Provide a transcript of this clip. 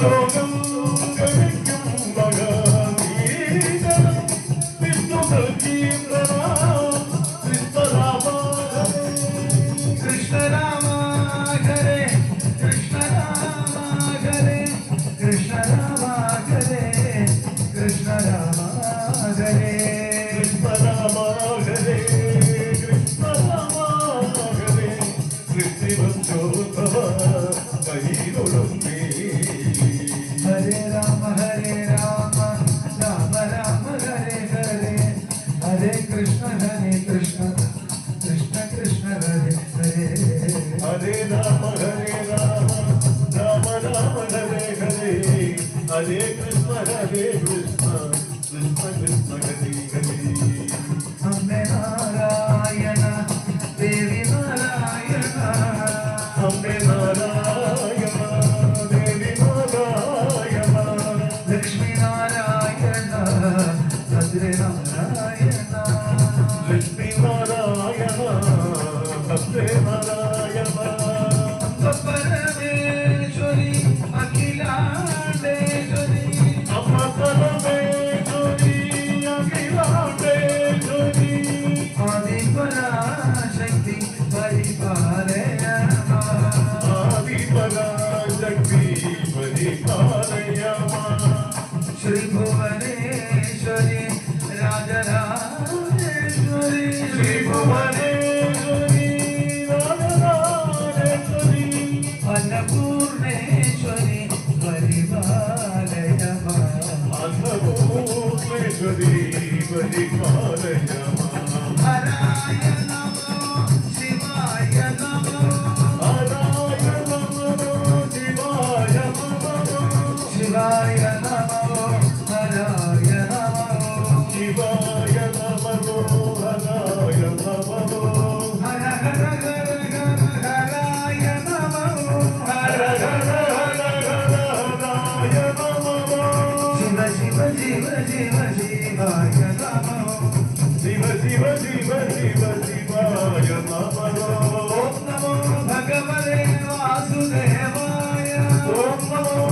ലോകം ഗമിക്കും മകനീതരം വിഷ്ണു കീർത്തനം കൃഷ്ണരാമ കൃഷ്ണരാമ ഹരേ കൃഷ്ണരാമ ഹരേ കൃഷ്ണരാമ ഹരേ കൃഷ്ണരാമ ഹരേ കൃഷ്ണരാമ ഹരേ കൃഷ്ണരാമ ഹരേ കൃഷ്ണവംശോദ്ഭവ കൈതൊടുമേ ഹരേ രാമ രാമ രാമ രാമ ഹരേ ഹരേ ഹരേ കൃഷ്ണ കൃഷ്ണ കൃഷ്ണ കൃഷ്ണ ഹരേ ഹരേ ഹരേ രാമ രാമ രാമ രാമ ഹരേ ഹരേ ഹരേ കൃഷ്ണ കൃഷ്ണ കൃഷ്ണ കൃഷ്ണ ഹരേ ഹരേ അമ്മേ നാരായണ ദേവി നാരായണ അമ്മേ നാരായണ ദേവി നാരായണ ലക്ഷ്മി നാരായണ ഭദ്രേ നാരായണ ലക്ഷ്മി നാരായണ ഭദ്രേ നാരായണ പരമേശ്വരി അഖിലാണ്ടേശ്വരി അമ്മ പരമേശ്വരി അഖിലാണ്ടേശ്വരി ആദിപരാശക്തി പരിപാലയമാ ആദിപരാശക്തി പരിപാലയമാ ശ്രീ ഭുവനേശ്വരി രാജരാജേശ്വരി ശ്രീ ഭുവനേശ്വരി രാജരാജേശ്വരി അന്നപൂർണേശ്വരി പരിപാലയമാ അന്നപൂർണേശ്വരി പരിപാലയമാ ഹരായ നമോ ശിവായ നമോ ഹരായ നമോ ശിവായ നമോ ശിവായ നമോ ഹരായ നമോ ശിവായ നമോ ഹരായ നമോ ഹര ഹര ഹര ഹര ഹരായ നമോ ഹര ഹര ഹര ഹരായ നമോ ശിവ ശിവ ശിവ ശിവ ശിവായ നമോ ശിവ ശിവ ശിവ ശിവ ശിവായ നമോ ഓം നമോ ഭഗവതേ വാസുദേവായ ഓം നമോ